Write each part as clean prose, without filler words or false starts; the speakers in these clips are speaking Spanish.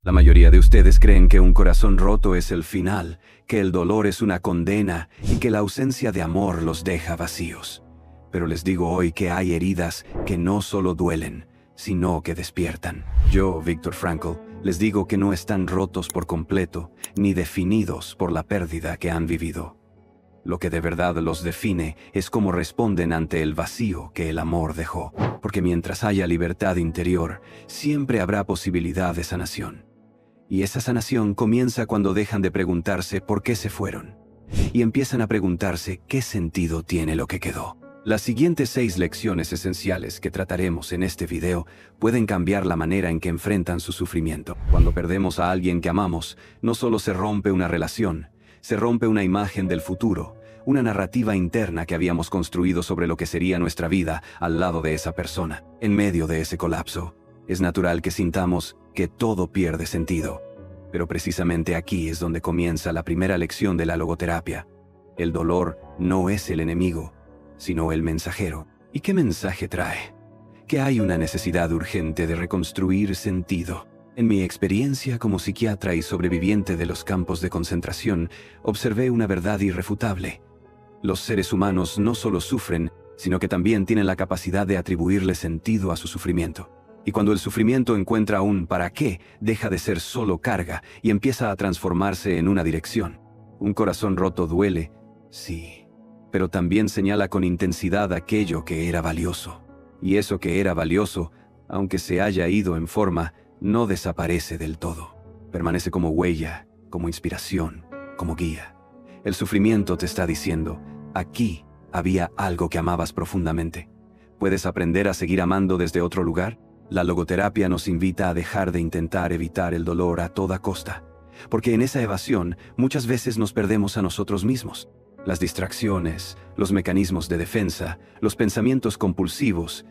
La mayoría de ustedes creen que un corazón roto es el final, que el dolor es una condena y que la ausencia de amor los deja vacíos. Pero les digo hoy que hay heridas que no solo duelen, sino que despiertan. Yo, Viktor Frankl, les digo que no están rotos por completo, ni definidos por la pérdida que han vivido. Lo que de verdad los define es cómo responden ante el vacío que el amor dejó. Porque mientras haya libertad interior, siempre habrá posibilidad de sanación. Y esa sanación comienza cuando dejan de preguntarse por qué se fueron, y empiezan a preguntarse qué sentido tiene lo que quedó. Las siguientes 6 lecciones esenciales que trataremos en este video pueden cambiar la manera en que enfrentan su sufrimiento. Cuando perdemos a alguien que amamos, no solo se rompe una relación, se rompe una imagen del futuro, una narrativa interna que habíamos construido sobre lo que sería nuestra vida al lado de esa persona. En medio de ese colapso, es natural que sintamos que todo pierde sentido. Pero precisamente aquí es donde comienza la primera lección de la logoterapia. El dolor no es el enemigo, sino el mensajero. ¿Y qué mensaje trae? Que hay una necesidad urgente de reconstruir sentido. En mi experiencia como psiquiatra y sobreviviente de los campos de concentración, observé una verdad irrefutable. Los seres humanos no solo sufren, sino que también tienen la capacidad de atribuirle sentido a su sufrimiento. Y cuando el sufrimiento encuentra un ¿para qué?, deja de ser solo carga y empieza a transformarse en una dirección. Un corazón roto duele, sí, pero también señala con intensidad aquello que era valioso. Y eso que era valioso, aunque se haya ido en forma, no desaparece del todo. Permanece como huella, como inspiración, como guía. El sufrimiento te está diciendo, aquí había algo que amabas profundamente. ¿Puedes aprender a seguir amando desde otro lugar? La logoterapia nos invita a dejar de intentar evitar el dolor a toda costa, porque en esa evasión muchas veces nos perdemos a nosotros mismos. Las distracciones, los mecanismos de defensa, los pensamientos compulsivos,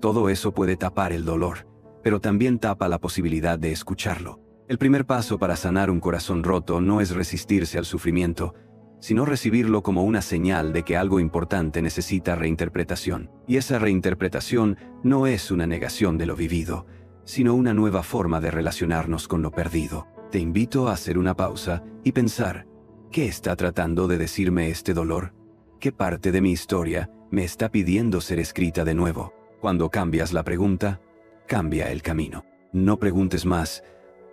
todo eso puede tapar el dolor, pero también tapa la posibilidad de escucharlo. El primer paso para sanar un corazón roto no es resistirse al sufrimiento, sino recibirlo como una señal de que algo importante necesita reinterpretación. Y esa reinterpretación no es una negación de lo vivido, sino una nueva forma de relacionarnos con lo perdido. Te invito a hacer una pausa y pensar, ¿qué está tratando de decirme este dolor? ¿Qué parte de mi historia me está pidiendo ser escrita de nuevo? Cuando cambias la pregunta, cambia el camino. No preguntes más,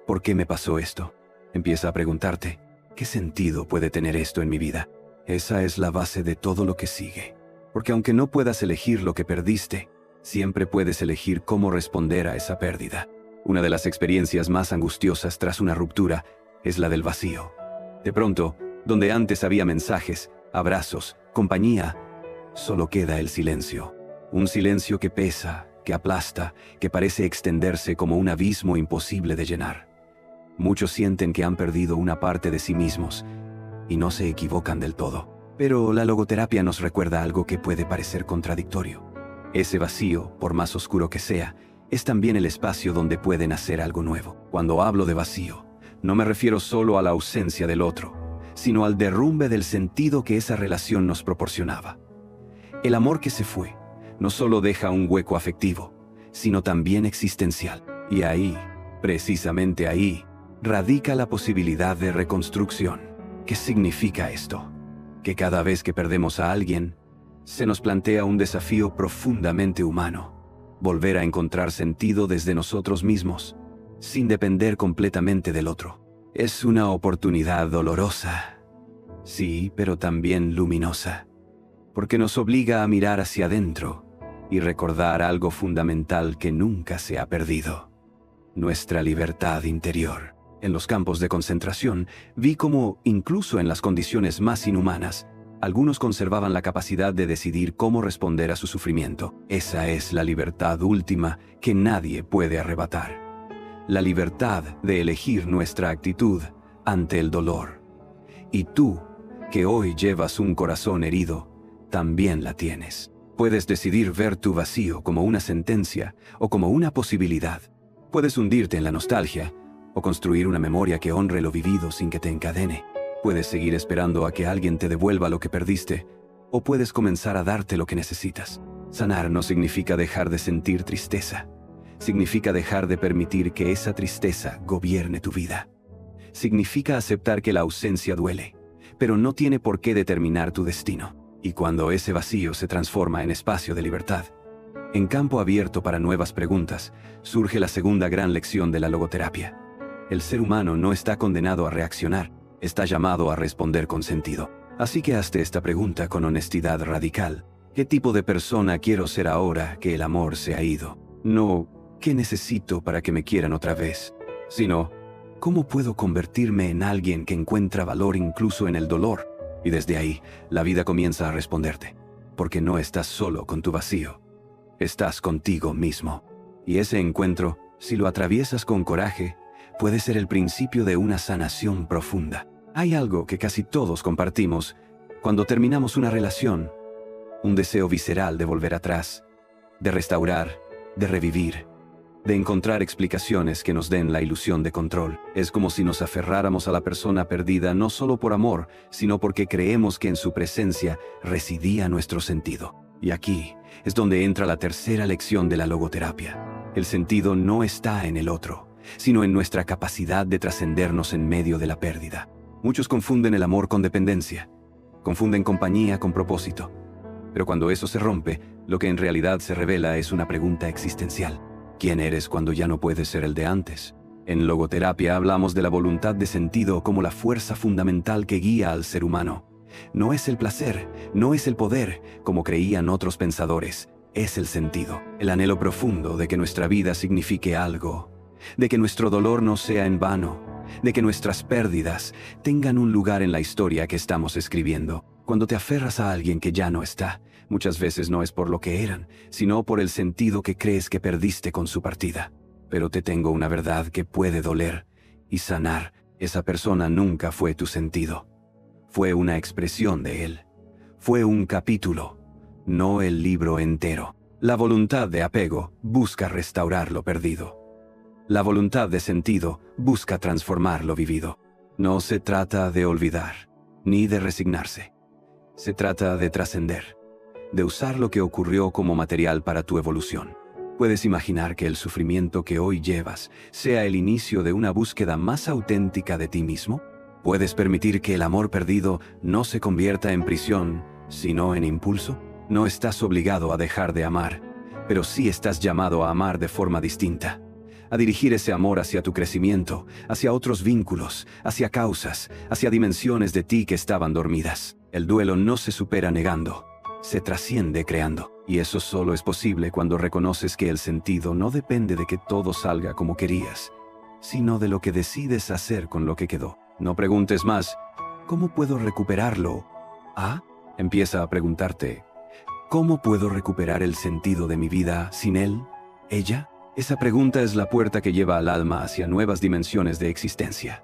¿por qué me pasó esto? Empieza a preguntarte, ¿qué sentido puede tener esto en mi vida? Esa es la base de todo lo que sigue. Porque aunque no puedas elegir lo que perdiste, siempre puedes elegir cómo responder a esa pérdida. Una de las experiencias más angustiosas tras una ruptura es la del vacío. De pronto, donde antes había mensajes, abrazos, compañía, solo queda el silencio. Un silencio que pesa, que aplasta, que parece extenderse como un abismo imposible de llenar. Muchos sienten que han perdido una parte de sí mismos y no se equivocan del todo. Pero la logoterapia nos recuerda algo que puede parecer contradictorio. Ese vacío, por más oscuro que sea, es también el espacio donde puede nacer algo nuevo. Cuando hablo de vacío, no me refiero solo a la ausencia del otro, sino al derrumbe del sentido que esa relación nos proporcionaba. El amor que se fue no solo deja un hueco afectivo, sino también existencial. Y ahí, precisamente ahí, radica la posibilidad de reconstrucción. ¿Qué significa esto? Que cada vez que perdemos a alguien, se nos plantea un desafío profundamente humano. Volver a encontrar sentido desde nosotros mismos, sin depender completamente del otro. Es una oportunidad dolorosa, sí, pero también luminosa, porque nos obliga a mirar hacia adentro y recordar algo fundamental que nunca se ha perdido: nuestra libertad interior. En los campos de concentración, vi cómo, incluso en las condiciones más inhumanas, algunos conservaban la capacidad de decidir cómo responder a su sufrimiento. Esa es la libertad última que nadie puede arrebatar. La libertad de elegir nuestra actitud ante el dolor. Y tú, que hoy llevas un corazón herido, también la tienes. Puedes decidir ver tu vacío como una sentencia o como una posibilidad. Puedes hundirte en la nostalgia o construir una memoria que honre lo vivido sin que te encadene. Puedes seguir esperando a que alguien te devuelva lo que perdiste, o puedes comenzar a darte lo que necesitas. Sanar no significa dejar de sentir tristeza, Significa dejar de permitir que esa tristeza gobierne tu vida. Significa aceptar que la ausencia duele, pero no tiene por qué determinar tu destino. Y cuando ese vacío se transforma en espacio de libertad, en campo abierto para nuevas preguntas, surge la segunda gran lección de la logoterapia. El ser humano no está condenado a reaccionar, está llamado a responder con sentido. Así que hazte esta pregunta con honestidad radical. ¿Qué tipo de persona quiero ser ahora que el amor se ha ido? No, ¿qué necesito para que me quieran otra vez? Sino, ¿cómo puedo convertirme en alguien que encuentra valor incluso en el dolor? Y desde ahí, la vida comienza a responderte. Porque no estás solo con tu vacío. Estás contigo mismo. Y ese encuentro, si lo atraviesas con coraje, puede ser el principio de una sanación profunda. Hay algo que casi todos compartimos cuando terminamos una relación. Un deseo visceral de volver atrás, de restaurar, de revivir, de encontrar explicaciones que nos den la ilusión de control. Es como si nos aferráramos a la persona perdida no solo por amor, sino porque creemos que en su presencia residía nuestro sentido. Y aquí es donde entra la tercera lección de la logoterapia. El sentido no está en el otro, sino en nuestra capacidad de trascendernos en medio de la pérdida. Muchos confunden el amor con dependencia, confunden compañía con propósito. Pero cuando eso se rompe, lo que en realidad se revela es una pregunta existencial. ¿Quién eres cuando ya no puedes ser el de antes? En logoterapia hablamos de la voluntad de sentido como la fuerza fundamental que guía al ser humano. No es el placer, no es el poder, como creían otros pensadores, es el sentido, el anhelo profundo de que nuestra vida signifique algo, de que nuestro dolor no sea en vano, de que nuestras pérdidas tengan un lugar en la historia que estamos escribiendo. Cuando te aferras a alguien que ya no está, muchas veces no es por lo que eran, sino por el sentido que crees que perdiste con su partida. Pero te tengo una verdad que puede doler y sanar. Esa persona nunca fue tu sentido. Fue una expresión de él. Fue un capítulo, no el libro entero. La voluntad de apego busca restaurar lo perdido. La voluntad de sentido busca transformar lo vivido. No se trata de olvidar, ni de resignarse. Se trata de trascender, de usar lo que ocurrió como material para tu evolución. ¿Puedes imaginar que el sufrimiento que hoy llevas sea el inicio de una búsqueda más auténtica de ti mismo? ¿Puedes permitir que el amor perdido no se convierta en prisión, sino en impulso? No estás obligado a dejar de amar, pero sí estás llamado a amar de forma distinta. A dirigir ese amor hacia tu crecimiento, hacia otros vínculos, hacia causas, hacia dimensiones de ti que estaban dormidas. El duelo no se supera negando, se trasciende creando. Y eso solo es posible cuando reconoces que el sentido no depende de que todo salga como querías, sino de lo que decides hacer con lo que quedó. No preguntes más, ¿cómo puedo recuperarlo? Empieza a preguntarte, ¿cómo puedo recuperar el sentido de mi vida sin él, ella? Esa pregunta es la puerta que lleva al alma hacia nuevas dimensiones de existencia.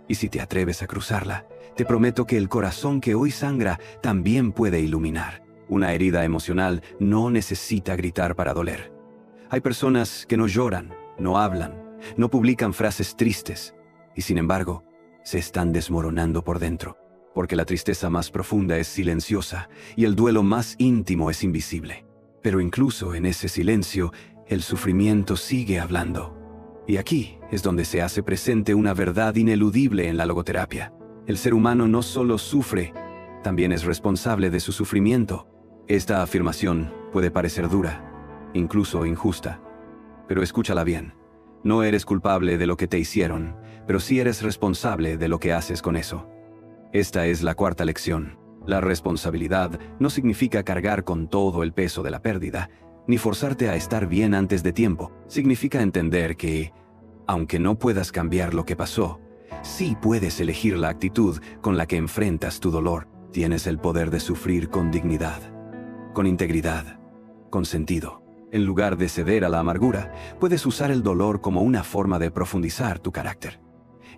Y si te atreves a cruzarla, te prometo que el corazón que hoy sangra también puede iluminar. Una herida emocional no necesita gritar para doler. Hay personas que no lloran, no hablan, no publican frases tristes, y sin embargo, se están desmoronando por dentro, porque la tristeza más profunda es silenciosa y el duelo más íntimo es invisible. Pero incluso en ese silencio, el sufrimiento sigue hablando. Y aquí es donde se hace presente una verdad ineludible en la logoterapia. El ser humano no solo sufre, también es responsable de su sufrimiento. Esta afirmación puede parecer dura, incluso injusta, pero escúchala bien. No eres culpable de lo que te hicieron, pero sí eres responsable de lo que haces con eso. Esta es la cuarta lección. La responsabilidad no significa cargar con todo el peso de la pérdida, ni forzarte a estar bien antes de tiempo. Significa entender que, aunque no puedas cambiar lo que pasó, sí puedes elegir la actitud con la que enfrentas tu dolor. Tienes el poder de sufrir con dignidad, con integridad, con sentido. En lugar de ceder a la amargura, puedes usar el dolor como una forma de profundizar tu carácter.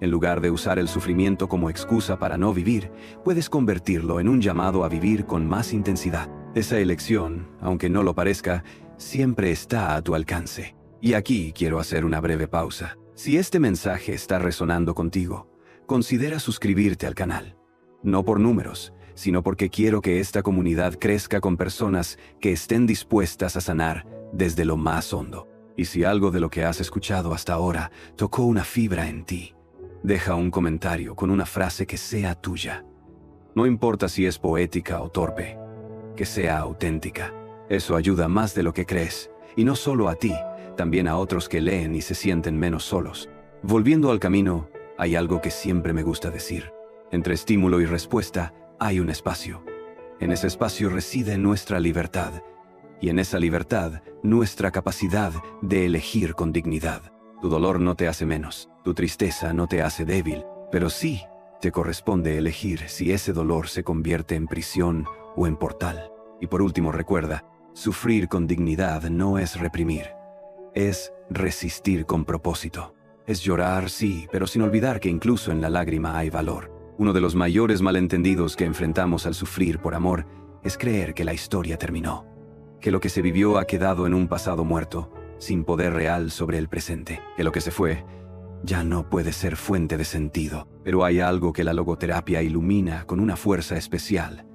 En lugar de usar el sufrimiento como excusa para no vivir, puedes convertirlo en un llamado a vivir con más intensidad. Esa elección, aunque no lo parezca, siempre está a tu alcance. Y aquí quiero hacer una breve pausa. Si este mensaje está resonando contigo, considera suscribirte al canal. No por números, sino porque quiero que esta comunidad crezca con personas que estén dispuestas a sanar desde lo más hondo. Y si algo de lo que has escuchado hasta ahora tocó una fibra en ti, deja un comentario con una frase que sea tuya. No importa si es poética o torpe, que sea auténtica. Eso ayuda más de lo que crees, y no solo a ti, también a otros que leen y se sienten menos solos. Volviendo al camino, hay algo que siempre me gusta decir. Entre estímulo y respuesta hay un espacio. En ese espacio reside nuestra libertad, y en esa libertad, nuestra capacidad de elegir con dignidad. Tu dolor no te hace menos, tu tristeza no te hace débil, pero sí te corresponde elegir si ese dolor se convierte en prisión o en portal. Y por último, recuerda, sufrir con dignidad no es reprimir, es resistir con propósito. Es llorar, sí, pero sin olvidar que incluso en la lágrima hay valor. Uno de los mayores malentendidos que enfrentamos al sufrir por amor es creer que la historia terminó, que lo que se vivió ha quedado en un pasado muerto, sin poder real sobre el presente, que lo que se fue ya no puede ser fuente de sentido. Pero hay algo que la logoterapia ilumina con una fuerza especial.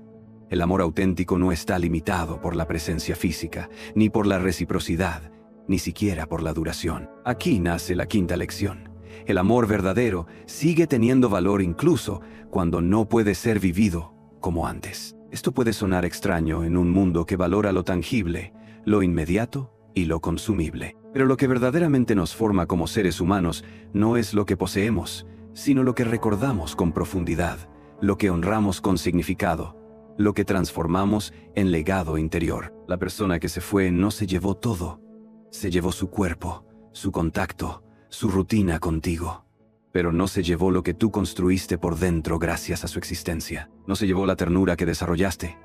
El amor auténtico no está limitado por la presencia física, ni por la reciprocidad, ni siquiera por la duración. Aquí nace la quinta lección. El amor verdadero sigue teniendo valor incluso cuando no puede ser vivido como antes. Esto puede sonar extraño en un mundo que valora lo tangible, lo inmediato y lo consumible. Pero lo que verdaderamente nos forma como seres humanos no es lo que poseemos, sino lo que recordamos con profundidad, lo que honramos con significado, lo que transformamos en legado interior. La persona que se fue no se llevó todo, se llevó su cuerpo, su contacto, su rutina contigo. Pero no se llevó lo que tú construiste por dentro gracias a su existencia. No se llevó la ternura que desarrollaste,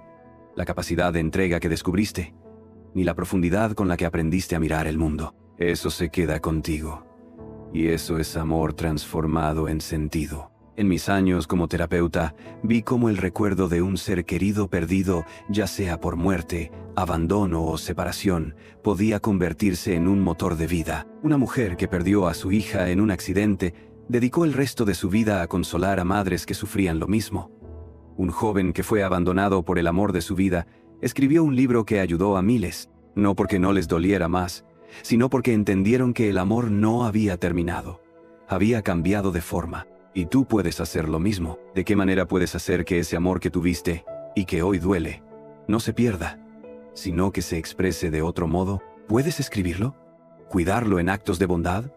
la capacidad de entrega que descubriste, ni la profundidad con la que aprendiste a mirar el mundo. Eso se queda contigo. Y eso es amor transformado en sentido. En mis años como terapeuta, vi cómo el recuerdo de un ser querido perdido, ya sea por muerte, abandono o separación, podía convertirse en un motor de vida. Una mujer que perdió a su hija en un accidente dedicó el resto de su vida a consolar a madres que sufrían lo mismo. Un joven que fue abandonado por el amor de su vida escribió un libro que ayudó a miles, no porque no les doliera más, sino porque entendieron que el amor no había terminado, había cambiado de forma. Y tú puedes hacer lo mismo. ¿De qué manera puedes hacer que ese amor que tuviste, y que hoy duele, no se pierda, sino que se exprese de otro modo? ¿Puedes escribirlo? ¿Cuidarlo en actos de bondad?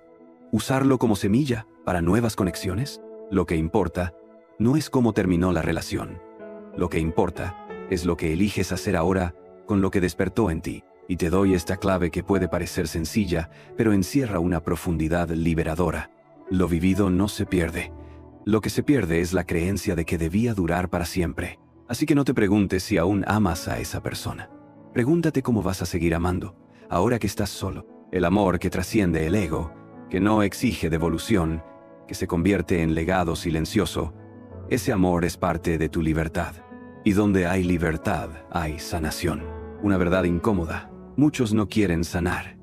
¿Usarlo como semilla para nuevas conexiones? Lo que importa no es cómo terminó la relación. Lo que importa es lo que eliges hacer ahora con lo que despertó en ti. Y te doy esta clave que puede parecer sencilla, pero encierra una profundidad liberadora. Lo vivido no se pierde. Lo que se pierde es la creencia de que debía durar para siempre. Así que no te preguntes si aún amas a esa persona. Pregúntate cómo vas a seguir amando, ahora que estás solo. El amor que trasciende el ego, que no exige devolución, que se convierte en legado silencioso. Ese amor es parte de tu libertad. Y donde hay libertad, hay sanación. Una verdad incómoda. Muchos no quieren sanar.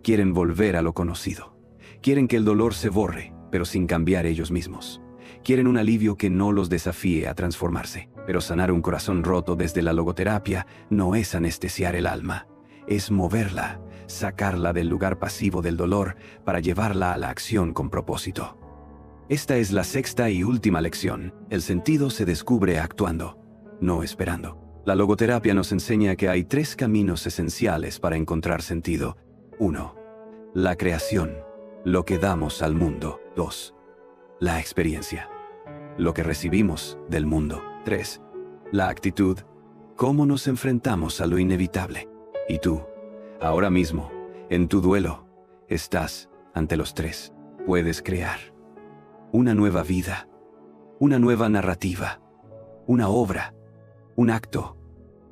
Quieren volver a lo conocido. Quieren que el dolor se borre, pero sin cambiar ellos mismos. Quieren un alivio que no los desafíe a transformarse. Pero sanar un corazón roto desde la logoterapia no es anestesiar el alma. Es moverla, sacarla del lugar pasivo del dolor para llevarla a la acción con propósito. Esta es la sexta y última lección. El sentido se descubre actuando, no esperando. La logoterapia nos enseña que hay 3 caminos esenciales para encontrar sentido. 1. La creación, lo que damos al mundo. 2. La experiencia, lo que recibimos del mundo. 3. La actitud, cómo nos enfrentamos a lo inevitable. Y tú, ahora mismo, en tu duelo, estás ante los 3. Puedes crear una nueva vida, una nueva narrativa, una obra, un acto,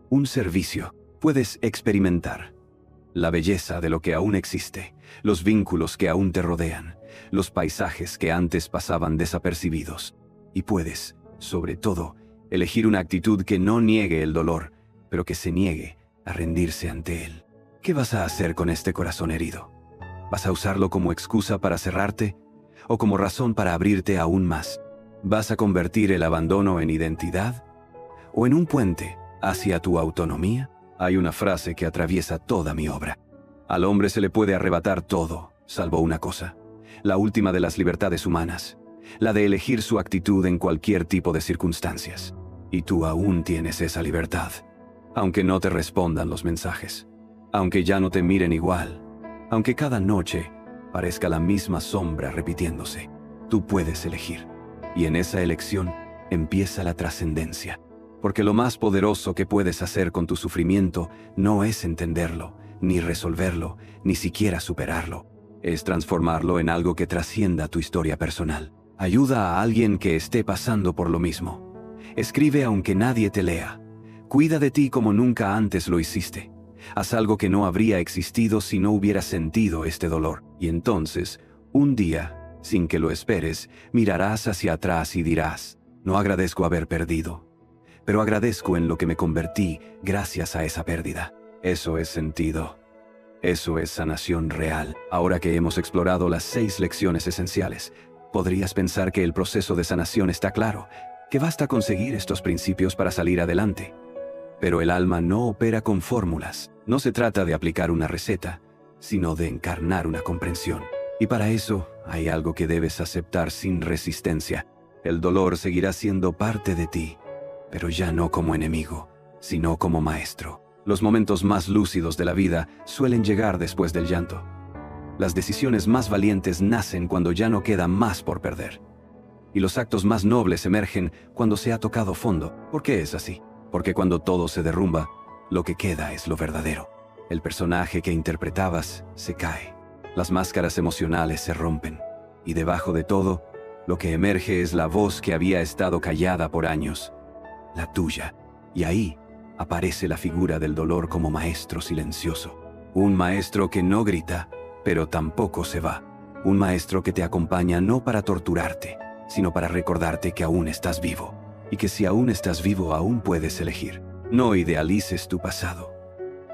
un servicio. Puedes experimentar la belleza de lo que aún existe, los vínculos que aún te rodean, los paisajes que antes pasaban desapercibidos. Y puedes, sobre todo, elegir una actitud que no niegue el dolor, pero que se niegue a rendirse ante él. ¿Qué vas a hacer con este corazón herido? ¿Vas a usarlo como excusa para cerrarte o como razón para abrirte aún más? ¿Vas a convertir el abandono en identidad o en un puente hacia tu autonomía? Hay una frase que atraviesa toda mi obra. Al hombre se le puede arrebatar todo, salvo una cosa, la última de las libertades humanas, la de elegir su actitud en cualquier tipo de circunstancias. Y tú aún tienes esa libertad, aunque no te respondan los mensajes, aunque ya no te miren igual, aunque cada noche parezca la misma sombra repitiéndose. Tú puedes elegir, y en esa elección empieza la trascendencia, porque lo más poderoso que puedes hacer con tu sufrimiento no es entenderlo, ni resolverlo, ni siquiera superarlo. Es transformarlo en algo que trascienda tu historia personal. Ayuda a alguien que esté pasando por lo mismo. Escribe aunque nadie te lea. Cuida de ti como nunca antes lo hiciste. Haz algo que no habría existido si no hubieras sentido este dolor. Y entonces, un día, sin que lo esperes, mirarás hacia atrás y dirás: no agradezco haber perdido, pero agradezco en lo que me convertí gracias a esa pérdida. Eso es sentido. Eso es sanación real. Ahora que hemos explorado las 6 lecciones esenciales, podrías pensar que el proceso de sanación está claro, que basta conseguir estos principios para salir adelante. Pero el alma no opera con fórmulas. No se trata de aplicar una receta, sino de encarnar una comprensión. Y para eso hay algo que debes aceptar sin resistencia. El dolor seguirá siendo parte de ti, pero ya no como enemigo, sino como maestro. Los momentos más lúcidos de la vida suelen llegar después del llanto. Las decisiones más valientes nacen cuando ya no queda más por perder. Y los actos más nobles emergen cuando se ha tocado fondo. ¿Por qué es así? Porque cuando todo se derrumba, lo que queda es lo verdadero. El personaje que interpretabas se cae. Las máscaras emocionales se rompen. Y debajo de todo, lo que emerge es la voz que había estado callada por años. La tuya. Y ahí aparece la figura del dolor como maestro silencioso. Un maestro que no grita, pero tampoco se va. Un maestro que te acompaña no para torturarte, sino para recordarte que aún estás vivo. Y que si aún estás vivo, aún puedes elegir. No idealices tu pasado.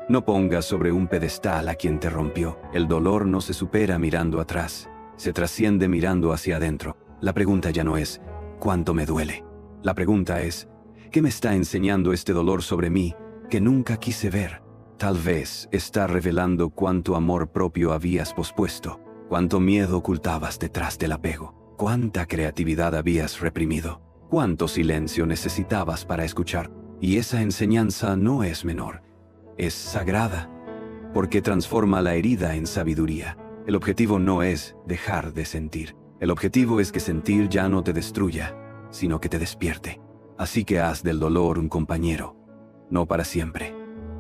No pongas sobre un pedestal a quien te rompió. El dolor no se supera mirando atrás, se trasciende mirando hacia adentro. La pregunta ya no es ¿cuánto me duele? La pregunta es ¿qué me está enseñando este dolor sobre mí que nunca quise ver? Tal vez está revelando cuánto amor propio habías pospuesto, cuánto miedo ocultabas detrás del apego, cuánta creatividad habías reprimido, cuánto silencio necesitabas para escuchar. Y esa enseñanza no es menor, es sagrada, porque transforma la herida en sabiduría. El objetivo no es dejar de sentir. El objetivo es que sentir ya no te destruya, sino que te despierte. Así que haz del dolor un compañero, no para siempre,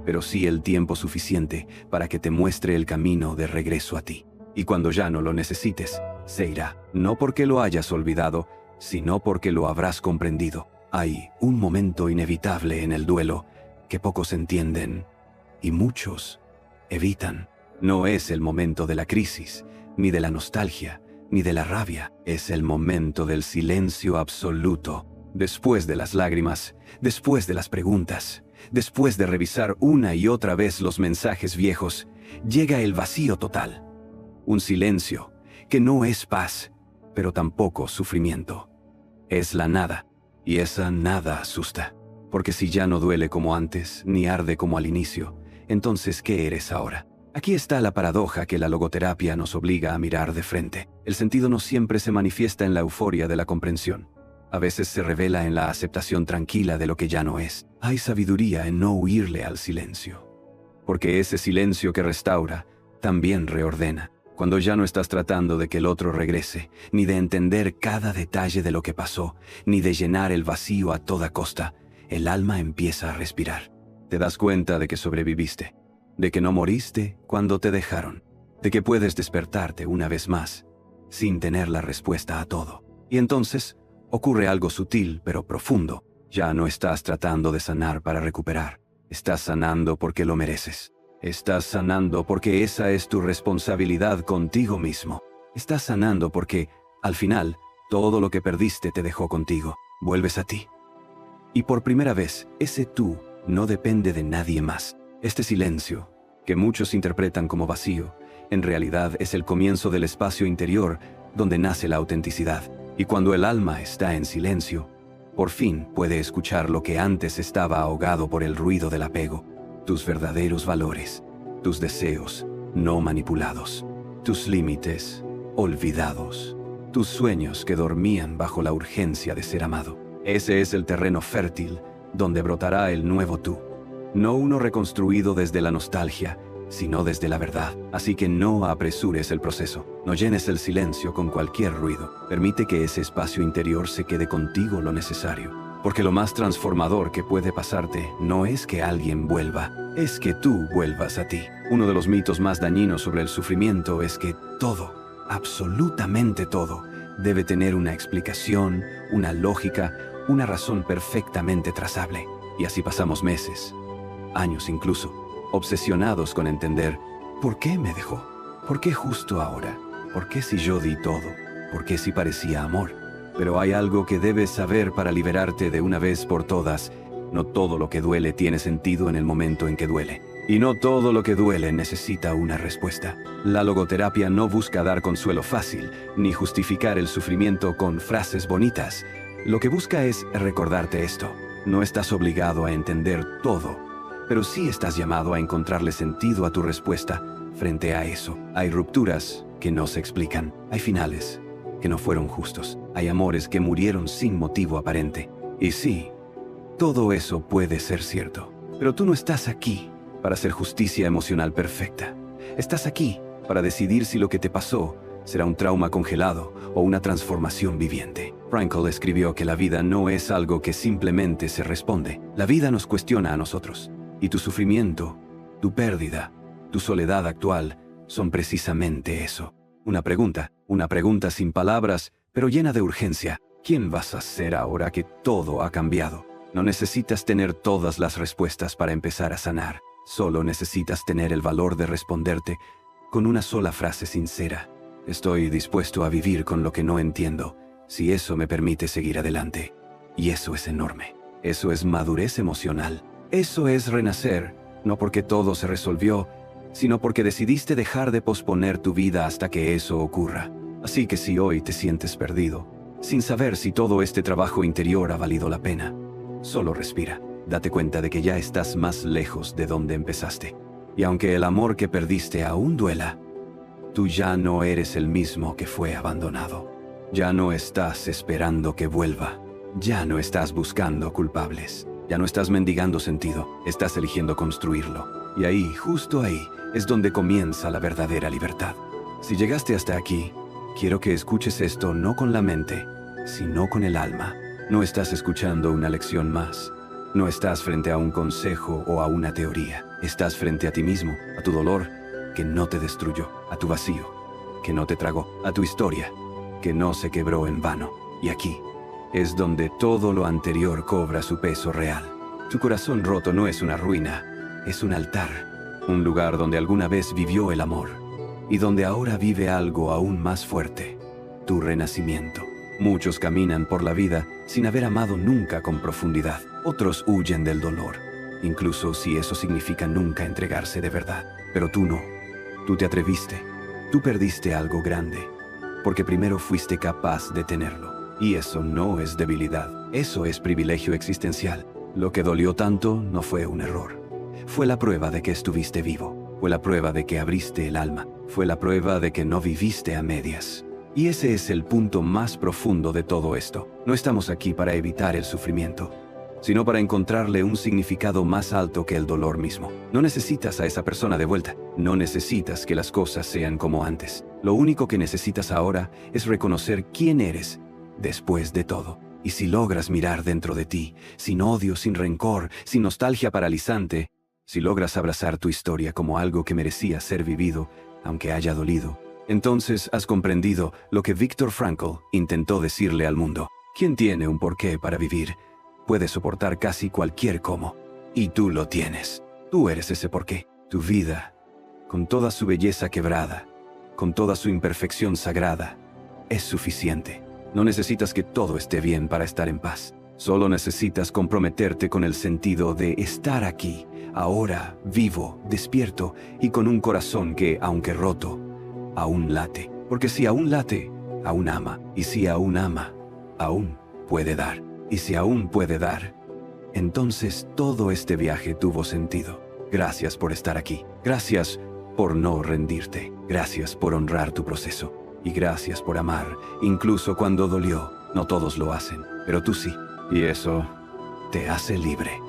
pero sí el tiempo suficiente para que te muestre el camino de regreso a ti. Y cuando ya no lo necesites, se irá, no porque lo hayas olvidado, sino porque lo habrás comprendido. Hay un momento inevitable en el duelo que pocos entienden y muchos evitan. No es el momento de la crisis, ni de la nostalgia, ni de la rabia. Es el momento del silencio absoluto. Después de las lágrimas, después de las preguntas, después de revisar una y otra vez los mensajes viejos, llega el vacío total. Un silencio que no es paz, pero tampoco sufrimiento. Es la nada, y esa nada asusta. Porque si ya no duele como antes, ni arde como al inicio, entonces ¿qué eres ahora? Aquí está la paradoja que la logoterapia nos obliga a mirar de frente. El sentido no siempre se manifiesta en la euforia de la comprensión. A veces se revela en la aceptación tranquila de lo que ya no es. Hay sabiduría en no huirle al silencio, porque ese silencio que restaura, también reordena. Cuando ya no estás tratando de que el otro regrese, ni de entender cada detalle de lo que pasó, ni de llenar el vacío a toda costa, el alma empieza a respirar. Te das cuenta de que sobreviviste, de que no moriste cuando te dejaron, de que puedes despertarte una vez más, sin tener la respuesta a todo. Y entonces ocurre algo sutil pero profundo. Ya no estás tratando de sanar para recuperar. Estás sanando porque lo mereces. Estás sanando porque esa es tu responsabilidad contigo mismo. Estás sanando porque, al final, todo lo que perdiste te dejó contigo. Vuelves a ti. Y por primera vez, ese tú no depende de nadie más. Este silencio, que muchos interpretan como vacío, en realidad es el comienzo del espacio interior donde nace la autenticidad. Y cuando el alma está en silencio, por fin puede escuchar lo que antes estaba ahogado por el ruido del apego. Tus verdaderos valores, tus deseos, no manipulados. Tus límites, olvidados. Tus sueños que dormían bajo la urgencia de ser amado. Ese es el terreno fértil donde brotará el nuevo tú. No uno reconstruido desde la nostalgia, sino desde la verdad. Así que no apresures el proceso. No llenes el silencio con cualquier ruido. Permite que ese espacio interior se quede contigo lo necesario. Porque lo más transformador que puede pasarte no es que alguien vuelva, es que tú vuelvas a ti. Uno de los mitos más dañinos sobre el sufrimiento es que todo, absolutamente todo, debe tener una explicación, una lógica, una razón perfectamente trazable. Y así pasamos meses, años incluso, obsesionados con entender ¿por qué me dejó? ¿Por qué justo ahora? ¿Por qué si yo di todo? ¿Por qué si parecía amor? Pero hay algo que debes saber para liberarte de una vez por todas. No todo lo que duele tiene sentido en el momento en que duele. Y no todo lo que duele necesita una respuesta. La logoterapia no busca dar consuelo fácil, ni justificar el sufrimiento con frases bonitas. Lo que busca es recordarte esto. No estás obligado a entender todo, pero sí estás llamado a encontrarle sentido a tu respuesta frente a eso. Hay rupturas que no se explican. Hay finales que no fueron justos. Hay amores que murieron sin motivo aparente. Y sí, todo eso puede ser cierto. Pero tú no estás aquí para hacer justicia emocional perfecta. Estás aquí para decidir si lo que te pasó será un trauma congelado o una transformación viviente. Frankl escribió que la vida no es algo que simplemente se responde. La vida nos cuestiona a nosotros. Y tu sufrimiento, tu pérdida, tu soledad actual son precisamente eso. Una pregunta sin palabras, pero llena de urgencia. ¿Quién vas a ser ahora que todo ha cambiado? No necesitas tener todas las respuestas para empezar a sanar. Solo necesitas tener el valor de responderte con una sola frase sincera. Estoy dispuesto a vivir con lo que no entiendo, si eso me permite seguir adelante. Y eso es enorme. Eso es madurez emocional. Eso es renacer, no porque todo se resolvió, sino porque decidiste dejar de posponer tu vida hasta que eso ocurra. Así que si hoy te sientes perdido, sin saber si todo este trabajo interior ha valido la pena, solo respira. Date cuenta de que ya estás más lejos de donde empezaste. Y aunque el amor que perdiste aún duela, tú ya no eres el mismo que fue abandonado. Ya no estás esperando que vuelva. Ya no estás buscando culpables. Ya no estás mendigando sentido. Estás eligiendo construirlo. Y ahí, justo ahí, es donde comienza la verdadera libertad. Si llegaste hasta aquí, quiero que escuches esto no con la mente, sino con el alma. No estás escuchando una lección más. No estás frente a un consejo o a una teoría. Estás frente a ti mismo, a tu dolor, que no te destruyó, a tu vacío, que no te tragó, a tu historia, que no se quebró en vano. Y aquí es donde todo lo anterior cobra su peso real. Tu corazón roto no es una ruina, es un altar. Un lugar donde alguna vez vivió el amor y donde ahora vive algo aún más fuerte, tu renacimiento. Muchos caminan por la vida sin haber amado nunca con profundidad. Otros huyen del dolor, incluso si eso significa nunca entregarse de verdad. Pero tú no. Tú te atreviste. Tú perdiste algo grande, porque primero fuiste capaz de tenerlo. Y eso no es debilidad. Eso es privilegio existencial. Lo que dolió tanto no fue un error. Fue la prueba de que estuviste vivo. Fue la prueba de que abriste el alma. Fue la prueba de que no viviste a medias. Y ese es el punto más profundo de todo esto. No estamos aquí para evitar el sufrimiento, sino para encontrarle un significado más alto que el dolor mismo. No necesitas a esa persona de vuelta. No necesitas que las cosas sean como antes. Lo único que necesitas ahora es reconocer quién eres después de todo. Y si logras mirar dentro de ti, sin odio, sin rencor, sin nostalgia paralizante, si logras abrazar tu historia como algo que merecía ser vivido, aunque haya dolido, entonces has comprendido lo que Viktor Frankl intentó decirle al mundo. Quien tiene un porqué para vivir puede soportar casi cualquier cómo. Y tú lo tienes. Tú eres ese porqué. Tu vida, con toda su belleza quebrada, con toda su imperfección sagrada, es suficiente. No necesitas que todo esté bien para estar en paz. Solo necesitas comprometerte con el sentido de estar aquí, ahora, vivo, despierto y con un corazón que, aunque roto, aún late. Porque si aún late, aún ama. Y si aún ama, aún puede dar. Y si aún puede dar, entonces todo este viaje tuvo sentido. Gracias por estar aquí. Gracias por no rendirte. Gracias por honrar tu proceso. Y gracias por amar, incluso cuando dolió. No todos lo hacen, pero tú sí. Y eso te hace libre.